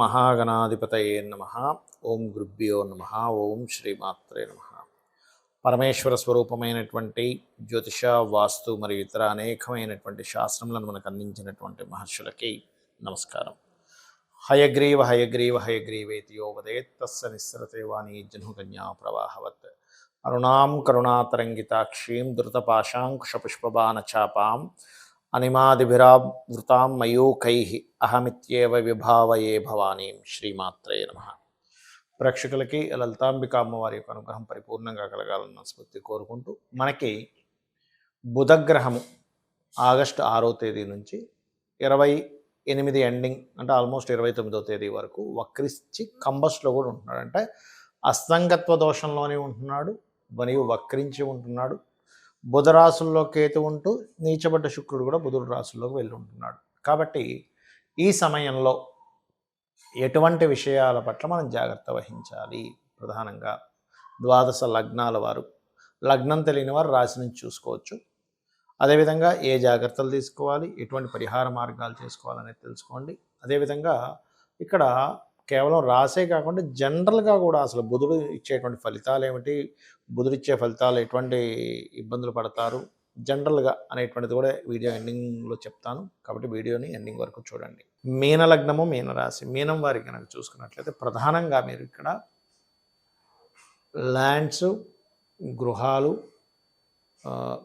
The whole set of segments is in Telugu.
శ్రీమహాగణాధిపతయే నమః. ఓం గురుభ్యో నమః. ఓం శ్రీమాత్రే నమః. పరమేశ్వర స్వరూపమైనటువంటి జ్యోతిష, వాస్తు మరియు ఇతర అనేకమైనటువంటి శాస్త్రములను మనకు అందించినటువంటి మహర్షులకి నమస్కారం. హయగ్రీవ హయగ్రీవ హయగ్రీవేతి యో వదేత్ తస్య నిస్సరతే వాణీ జహ్నుకన్యా ప్రవాహవత్. అరుణాం కరుణాతరంగితాక్షీం ధృతపాశాంకుశపుష్పబాణచాపాం అనిమాదిభిరావృతాం మయూఖైః అహమిత్యేవ విభావయే భవానీం. శ్రీమాత్రే నమః. ప్రేక్షకులకి లలితాంబిక అమ్మవారి యొక్క అనుగ్రహం పరిపూర్ణంగా కలగాలన్న స్ఫూర్తి కోరుకుంటూ, మనకి బుధగ్రహము ఆగస్టు 6వ తేదీ నుంచి 28 ఎండింగ్ అంటే ఆల్మోస్ట్ 29వ తేదీ వరకు వక్రించి కంబస్లో కూడా ఉంటున్నాడు. అంటే అస్తంగత్వ దోషంలోనే ఉంటున్నాడు మరియు వక్రించి ఉంటున్నాడు. బుధ రాశుల్లో కేతు ఉంటూ నీచబడ్డ శుక్రుడు కూడా బుధుడు రాశుల్లోకి వెళ్ళి ఉంటున్నాడు. కాబట్టి ఈ సమయంలో ఎటువంటి విషయాల పట్ల మనం జాగ్రత్త వహించాలి? ప్రధానంగా ద్వాదశ లగ్నాల వారు, లగ్నం తెలియని వారు రాశి నుంచి చూసుకోవచ్చు. అదేవిధంగా ఏ జాగ్రత్తలు తీసుకోవాలి, ఎటువంటి పరిహార మార్గాలు చేసుకోవాలనేది తెలుసుకోండి. అదేవిధంగా ఇక్కడ కేవలం రాసే కాకుండా జనరల్గా కూడా అసలు బుధుడు ఇచ్చేటువంటి ఫలితాలు ఏమిటి, బుధుడు ఇచ్చే ఫలితాలు ఎటువంటి ఇబ్బందులు పడతారు జనరల్గా అనేటువంటిది కూడా వీడియో ఎండింగ్లో చెప్తాను. కాబట్టి వీడియోని ఎండింగ్ వరకు చూడండి. మీన లగ్నము, మీన రాశి, మీనం వారికి కనుక చూసుకున్నట్లయితే ప్రధానంగా మీరు ఇక్కడ ల్యాండ్స్, గృహాలు,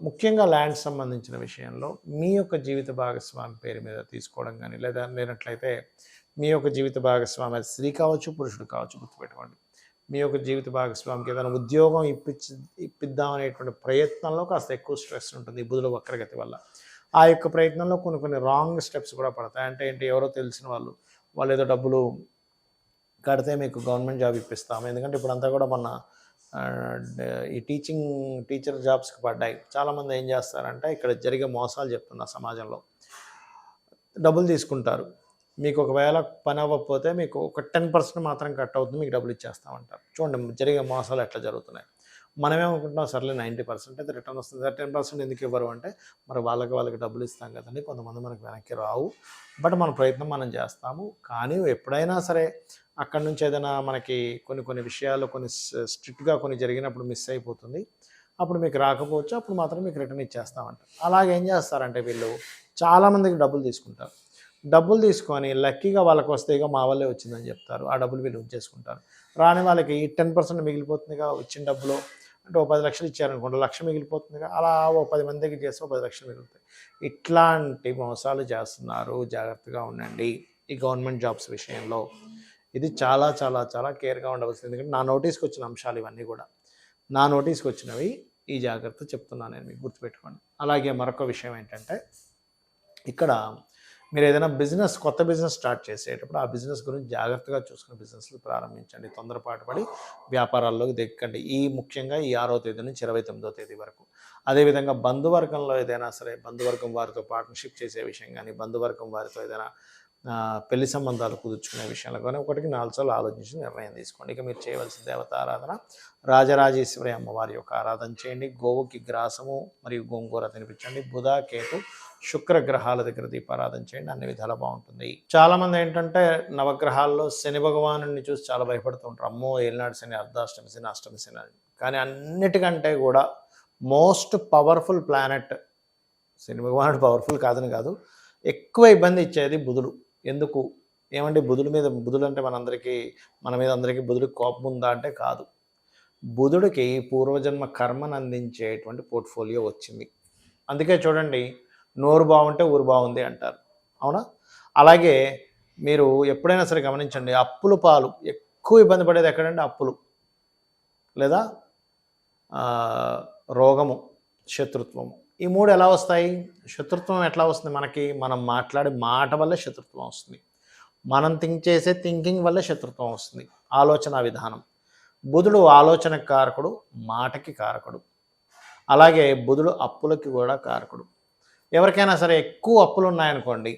ముఖ్యంగా ల్యాండ్స్ సంబంధించిన విషయంలో మీ యొక్క జీవిత భాగస్వామి పేరు మీద తీసుకోవడం కానీ, లేదా లేనట్లయితే మీ యొక్క జీవిత భాగస్వామి అది స్త్రీ కావచ్చు, పురుషుడు కావచ్చు, గుర్తుపెట్టుకోండి. మీ యొక్క జీవిత భాగస్వామికి ఏదైనా ఉద్యోగం ఇప్పిద్దామనేటువంటి ప్రయత్నంలో కాస్త ఎక్కువ స్ట్రెస్ ఉంటుంది ఈ బుధుడు వక్రగతి వల్ల. ఆ యొక్క ప్రయత్నంలో కొన్ని రాంగ్ స్టెప్స్ కూడా పడతాయి. అంటే ఏంటి, ఎవరో తెలిసిన వాళ్ళు ఏదో డబ్బులు కడితే మీకు గవర్నమెంట్ జాబ్ ఇప్పిస్తాము. ఎందుకంటే ఇప్పుడంతా కూడా మొన్న ఈ టీచర్ జాబ్స్కి పడ్డాయి. చాలామంది ఏం చేస్తారంటే ఇక్కడ జరిగే మోసాలు చెప్తున్నా సమాజంలో. డబ్బులు తీసుకుంటారు, మీకు ఒకవేళ పని అవ్వకపోతే మీకు ఒక 10% మాత్రం కట్ అవుతుంది, మీకు డబ్బులు ఇచ్చేస్తామంటారు. చూడండి జరిగే మోసాలు ఎట్లా జరుగుతున్నాయి. మనమేమనుకుంటున్నాం, సర్లే 90% అయితే రిటర్న్ వస్తుంది, 10% ఎందుకు ఇవ్వరు అంటే మరి వాళ్ళకి డబ్బులు ఇస్తాం కదండి. కొంతమంది మనకు వెనక్కి రావు, బట్ మన ప్రయత్నం మనం చేస్తాము. కానీ ఎప్పుడైనా సరే అక్కడి నుంచి ఏదైనా మనకి కొన్ని విషయాలు స్ట్రిక్ట్గా జరిగినప్పుడు మిస్ అయిపోతుంది. అప్పుడు మీకు రాకపోవచ్చు, అప్పుడు మాత్రం మీకు రిటర్న్ ఇచ్చేస్తామంటారు. అలాగే ఏం చేస్తారంటే వీళ్ళు చాలామందికి డబ్బులు తీసుకుంటారు. డబ్బులు తీసుకొని లక్కీగా వాళ్ళకి వస్తే ఇక మా వల్లే వచ్చిందని చెప్తారు. ఆ డబ్బులు వీళ్ళు ఉంచేసుకుంటారు. రాని వాళ్ళకి 10% మిగిలిపోతుందిగా వచ్చిన డబ్బులో. అంటే 10 లక్షలు ఇచ్చారనుకోండి, 1 లక్ష మిగిలిపోతుందిగా. అలా 10 మందికి చేస్తే 10 లక్షలు మిగులుతాయి. ఇట్లాంటి మోసాలు చేస్తున్నారు, జాగ్రత్తగా ఉండండి ఈ గవర్నమెంట్ జాబ్స్ విషయంలో. ఇది చాలా చాలా చాలా కేర్గా ఉండవలసింది. ఎందుకంటే నా నోటీస్కి వచ్చిన అంశాలు ఇవన్నీ కూడా, నా నోటీస్కి వచ్చినవి. ఈ జాగ్రత్త చెప్తున్నాను నేను, మీకు గుర్తుపెట్టుకోండి. అలాగే మరొక విషయం ఏంటంటే, ఇక్కడ మీరు ఏదైనా కొత్త బిజినెస్ స్టార్ట్ చేసేటప్పుడు ఆ బిజినెస్ గురించి జాగ్రత్తగా చూసుకుని బిజినెస్లు ప్రారంభించండి. తొందరపాటు పడి వ్యాపారాల్లోకి దిక్కండి. ముఖ్యంగా ఈ 6వ తేదీ నుంచి 29వ తేదీ వరకు. అదేవిధంగా బంధువర్గంలో ఏదైనా సరే, బంధువర్గం వారితో పార్ట్నర్షిప్ చేసే విషయం కానీ, బంధువర్గం వారితో ఏదైనా పెళ్లి సంబంధాలు కుదుర్చుకునే విషయంలో కానీ 1-4 సార్లు ఆలోచించి నిర్ణయం తీసుకోండి. ఇక మీరు చేయవలసిన దేవత ఆరాధన రాజరాజేశ్వరి అమ్మవారి యొక్క ఆరాధన చేయండి. గోవుకి గ్రాసము మరియు గోంగూర తినిపించండి. బుధ, కేతు, శుక్ర గ్రహాల దగ్గర దీపారాధన చేయండి. అన్ని విధాలు బాగుంటుంది. చాలామంది ఏంటంటే నవగ్రహాల్లో శని భగవాను చూసి చాలా భయపడుతూ ఉంటారు. అమ్మో ఏలినాడు శని, అర్ధాష్టమి శని, అష్టమి శని అని. కానీ అన్నిటికంటే కూడా మోస్ట్ పవర్ఫుల్ ప్లానెట్ శని భగవానుడు. పవర్ఫుల్ కాదని కాదు, ఎక్కువ ఇబ్బంది ఇచ్చేది బుధుడు. ఎందుకు ఏమంటే బుధుడు అంటే మన మీద అందరికీ బుధుడికి కోపం ఉందా అంటే కాదు. బుధుడికి పూర్వజన్మ కర్మను అందించేటువంటి పోర్ట్ఫోలియో వచ్చింది. అందుకే చూడండి, నోరు బాగుంటే ఊరు బాగుంది అంటారు, అవునా? అలాగే మీరు ఎప్పుడైనా సరే గమనించండి, అప్పులు పాలు ఎక్కువ ఇబ్బంది పడేది ఎక్కడంటే అప్పులు, లేదా రోగము, శత్రుత్వము. ఈ 3 ఎలా వస్తాయి? శత్రుత్వం ఎట్లా వస్తుంది మనకి? మనం మాట్లాడే మాట వల్లే శత్రుత్వం వస్తుంది. మనం చేసే థింకింగ్ వల్లే శత్రుత్వం వస్తుంది. ఆలోచన విధానం. బుధుడు ఆలోచనకు కారకుడు, మాటకి కారకుడు. అలాగే బుధుడు అప్పులకి కూడా కారకుడు. ఎవరికైనా సరే ఎక్కువ అప్పులు ఉన్నాయనుకోండి,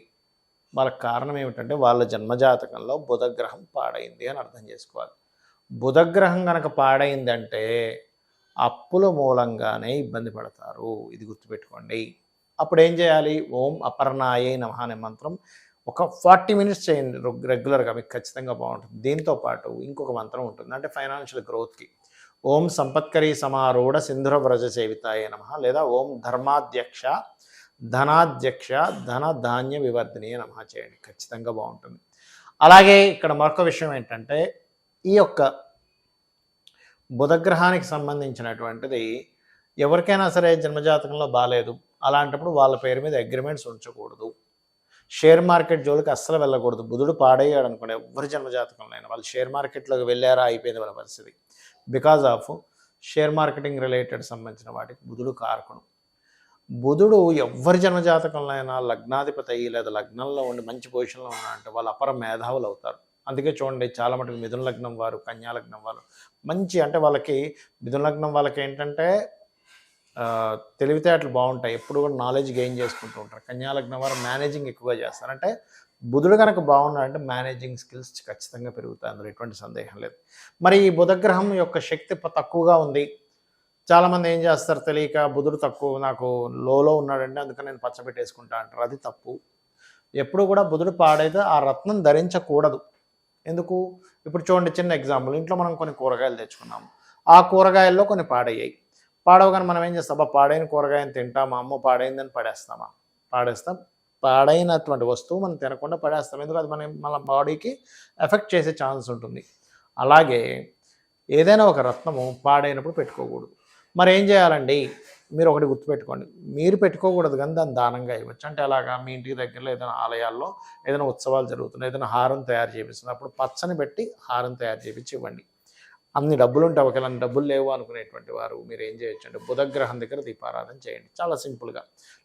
వాళ్ళకి కారణం ఏమిటంటే వాళ్ళ జన్మజాతకంలో బుధగ్రహం పాడైంది అని అర్థం చేసుకోవాలి. బుధగ్రహం కనుక పాడైందంటే అప్పుల మూలంగానే ఇబ్బంది పడతారు. ఇది గుర్తుపెట్టుకోండి. అప్పుడు ఏం చేయాలి? ఓం అపర్ణాయై నమః అనే మంత్రం ఒక 40 మినిట్స్ చేయండి రెగ్యులర్గా, మీకు ఖచ్చితంగా బాగుంటుంది. దీంతో పాటు ఇంకొక మంత్రం ఉంటుంది, అంటే ఫైనాన్షియల్ గ్రోత్కి. ఓం సంపత్కరీ సమారూఢ సింధుర వ్రజ సేవితాయ నమః, లేదా ఓం ధర్మాధ్యక్ష ధనాధ్యక్ష ధన ధాన్య వివర్ధిని నమః చేయండి, ఖచ్చితంగా బాగుంటుంది. అలాగే ఇక్కడ మరొక విషయం ఏంటంటే, ఈ యొక్క బుధగ్రహానికి సంబంధించినటువంటిది ఎవరికైనా సరే జన్మజాతకంలో బాలేదు, అలాంటప్పుడు వాళ్ళ పేరు మీద అగ్రిమెంట్స్ ఉంచకూడదు. షేర్ మార్కెట్ జోలికి అస్సలు వెళ్ళకూడదు. బుధుడు పాడయ్యాడు అనుకోండి, ఎవరి జన్మజాతకంలో అయినా వాళ్ళు షేర్ మార్కెట్లోకి వెళ్ళారా అయిపోయింది వాళ్ళ పరిస్థితి. Because of share marketing related సంబంధించిన వాటికి బుధుడు కారకుడు. బుధుడు ఎవరి జన్మజాతకంలో అయినా లగ్నాధిపతి అయ్యి లేదా లగ్నంలో ఉండి మంచి పొజిషన్లో ఉన్నారంటే వాళ్ళు అపర మేధావులు అవుతారు. అందుకే చూడండి, చాలా మటుకు మిథున లగ్నం వారు, కన్యా లగ్నం వారు మంచి, అంటే వాళ్ళకి మిథున లగ్నం వాళ్ళకి ఏంటంటే తెలివితేటలు బాగుంటాయి, ఎప్పుడు కూడా నాలెడ్జ్ గెయిన్ చేసుకుంటూ ఉంటారు. కన్యా లగ్నం వారు మేనేజింగ్ ఎక్కువగా చేస్తారు. అంటే బుధుడు కనుక బాగున్నాడంటే మేనేజింగ్ స్కిల్స్ ఖచ్చితంగా పెరుగుతాయి, అందులో ఎటువంటి సందేహం లేదు. మరి ఈ బుధగ్రహం యొక్క శక్తి తక్కువగా ఉంది. చాలామంది ఏం చేస్తారు, తెలియక బుధుడు తక్కువ నాకు లోలో ఉన్నాడంటే అందుకని నేను పచ్చబెట్టేసుకుంటా అంటారు. అది తప్పు. ఎప్పుడు కూడా బుధుడు పాడైతే ఆ రత్నం ధరించకూడదు. ఎందుకు? ఇప్పుడు చూడండి, చిన్న ఎగ్జాంపుల్, ఇంట్లో మనం కొన్ని కూరగాయలు తెచ్చుకున్నాము, ఆ కూరగాయల్లో కొన్ని పాడయ్యాయి. పాడవగానే మనం ఏం చేస్తాం, పాడైన కూరగాయని తింటామా, అమ్మో పాడైందని పడేస్తామా? పాడేస్తాం. పాడైనటువంటి వస్తువు మనం తినకుండా పడేస్తాం, ఎందుకు? అది మన బాడీకి ఎఫెక్ట్ చేసే ఛాన్స్ ఉంటుంది. అలాగే ఏదైనా ఒక రత్నము పాడైనప్పుడు పెట్టుకోకూడదు. మరి ఏం చేయాలండి? మీరు ఒకటి గుర్తుపెట్టుకోండి, మీరు పెట్టుకోకూడదు కానీ దాన్ని దానంగా ఇవ్వచ్చు. అంటే అలాగా మీ ఇంటికి దగ్గరలో ఏదైనా ఆలయాల్లో ఏదైనా ఉత్సవాలు జరుగుతున్నాయి, ఏదైనా హారం తయారు చేపిస్తుంది, అప్పుడు పచ్చని పెట్టి హారం తయారు చేపించి ఇవ్వండి. అన్ని డబ్బులు ఉంటే ఒకవేళ డబ్బులు లేవు అనుకునేటువంటి వారు మీరు ఏం చేయొచ్చు అంటే బుధగ్రహం దగ్గర దీపారాధన చేయండి, చాలా సింపుల్గా.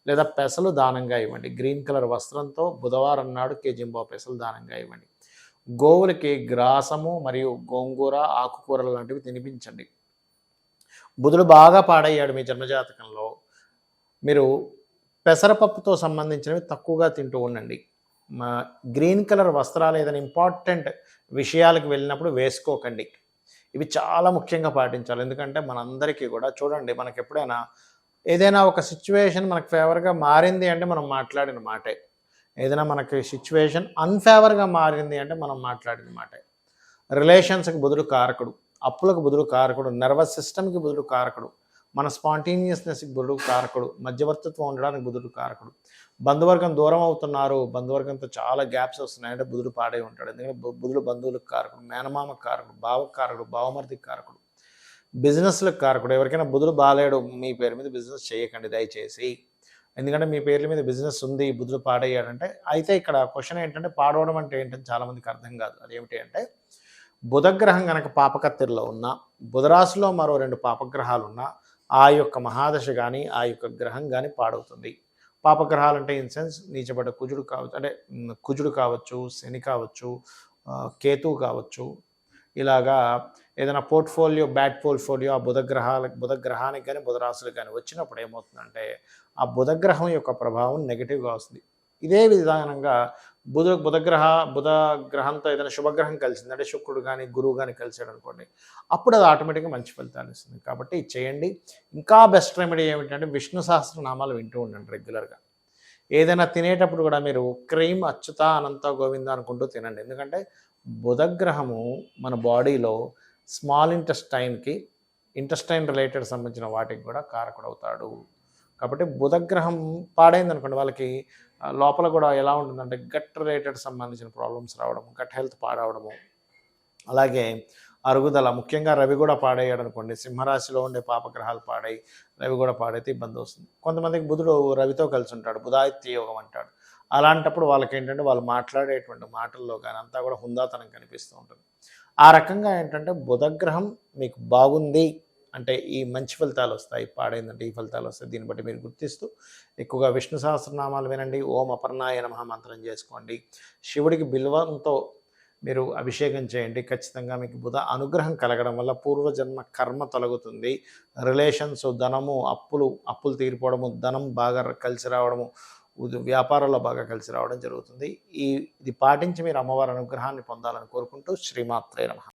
లేదా పెసలు దానంగా ఇవ్వండి, గ్రీన్ కలర్ వస్త్రంతో బుధవారం నాడు కేజింబా పెసలు దానంగా ఇవ్వండి. గోవులకి గ్రాసము మరియు గోంగూర ఆకుకూరలు లాంటివి తినిపించండి. బుధుడు బాగా పాడయ్యాడు మీ జన్మజాతకంలో, మీరు పెసరపప్పుతో సంబంధించినవి తక్కువగా తింటూ ఉండండి. గ్రీన్ కలర్ వస్త్రాలు ఏదైనా ఇంపార్టెంట్ విషయాలకు వెళ్ళినప్పుడు వేసుకోకండి. ఇవి చాలా ముఖ్యంగా పాటించాలి. ఎందుకంటే మనందరికీ కూడా చూడండి, మనకి ఎప్పుడైనా ఏదైనా ఒక సిచ్యువేషన్ మనకు ఫేవర్గా మారింది అంటే మనం మాట్లాడిన మాటే, ఏదైనా మనకి సిచ్యువేషన్ అన్ఫేవర్గా మారింది అంటే మనం మాట్లాడిన మాటే. రిలేషన్స్కి బుధుడు కారకుడు, అప్పులకు బుధుడు కారకుడు, నర్వస్ సిస్టమ్కి బుధుడు కారకుడు, మన స్పాంటేనియస్నెస్కి బుధుడు కారకుడు, మధ్యవర్తిత్వం ఉండడానికి బుధుడు కారకుడు. బంధువర్గం దూరం అవుతున్నారు, బంధువర్గంతో చాలా గ్యాప్స్ వస్తున్నాయంటే బుధుడు పాడే ఉంటాడు. ఎందుకంటే బుధుడు బంధువులకు కారకుడు, మేనమామకు కారకుడు, బావకు కారకుడు, బావమర్దికి కారకుడు, బిజినెస్లకు కారకుడు. ఎవరికైనా బుధుడు బాలేడు, మీ పేరు మీద బిజినెస్ చేయకండి దయచేసి. ఎందుకంటే మీ పేర్ల మీద బిజినెస్ ఉంది, బుధుడు పాడయ్యాడంటే. అయితే ఇక్కడ క్వశ్చన్ ఏంటంటే, పాడవడం అంటే ఏంటని చాలామందికి అర్థం కాదు. అదేమిటి అంటే, బుధగ్రహం కనుక పాపకత్తిరిలో ఉన్న, బుధరాశిలో మరో 2 పాపగ్రహాలు ఉన్నా, ఆ యొక్క మహాదశ కానీ ఆ యొక్క గ్రహం కానీ పాడవుతుంది. పాపగ్రహాలు అంటే ఇన్ సెన్స్ నీచబడ్డ కుజుడు కావచ్చు, అంటే కుజుడు కావచ్చు, శని కావచ్చు, కేతువు కావచ్చు. ఇలాగా ఏదైనా పోర్ట్ఫోలియో బ్యాడ్ పోర్ట్ఫోలియో ఆ బుధగ్రహానికి కానీ బుధరాశులకు కానీ వచ్చినప్పుడు ఏమవుతుందంటే, ఆ బుధగ్రహం యొక్క ప్రభావం నెగిటివ్గా వస్తుంది. ఇదే విధానంగా బుధగ్రహంతో ఏదైనా శుభగ్రహం కలిసింది అంటే శుక్రుడు కానీ గురువు కానీ కలిసాడు అనుకోండి, అప్పుడు అది ఆటోమేటిక్గా మంచి ఫలితాలు ఇస్తుంది. కాబట్టి చేయండి. ఇంకా బెస్ట్ రెమెడీ ఏమిటంటే, విష్ణు సహస్రనామాలు వింటూ ఉండండి రెగ్యులర్గా. ఏదైనా తినేటప్పుడు కూడా మీరు క్రీమ్ అచ్యుత అనంత గోవింద అనుకుంటూ తినండి. ఎందుకంటే బుధగ్రహము మన బాడీలో స్మాల్ ఇంటెస్టైన్ రిలేటెడ్ సంబంధించిన వాటికి కూడా కారకుడవుతాడు. కాబట్టి బుధగ్రహం పాడైంది అనుకోండి, వాళ్ళకి లోపల కూడా ఎలా ఉంటుందంటే గట్ రిలేటెడ్ సంబంధించిన ప్రాబ్లమ్స్ రావడము, గట్ హెల్త్ పాడవడము, అలాగే అరుగుదల. ముఖ్యంగా రవి కూడా పాడయ్యాడు అనుకోండి, సింహరాశిలో ఉండే పాపగ్రహాలు పాడై రవి కూడా పాడైతే ఇబ్బంది వస్తుంది. కొంతమందికి బుధుడు రవితో కలిసి ఉంటాడు, బుధాదిత్య యోగం అంటాడు. అలాంటప్పుడు వాళ్ళకి ఏంటంటే వాళ్ళు మాట్లాడేటువంటి మాటల్లో కానీ అంతా కూడా హుందాతనం కనిపిస్తూ ఉంటుంది. ఆ రకంగా ఏంటంటే బుధగ్రహం మీకు బాగుంది అంటే ఈ మంచి ఫలితాలు వస్తాయి, పాడైందంటే ఈ ఫలితాలు వస్తాయి. దీన్ని బట్టి మీరు గుర్తిస్తూ ఎక్కువగా విష్ణు సహస్రనామాలు వినండి, ఓం అపర్ణాయ నమః మంత్రం చేసుకోండి, శివుడికి బిల్వంతో మీరు అభిషేకం చేయండి. ఖచ్చితంగా మీకు బుధ అనుగ్రహం కలగడం వల్ల పూర్వజన్మ కర్మ తొలగుతుంది. రిలేషన్స్, ధనము, అప్పులు తీరిపోవడము, ధనం బాగా కలిసి రావడము, వ్యాపారాల్లో బాగా కలిసి రావడం జరుగుతుంది. ఇది పాటించి మీరు అమ్మవారి అనుగ్రహాన్ని పొందాలని కోరుకుంటూ శ్రీమాత్రే నమః.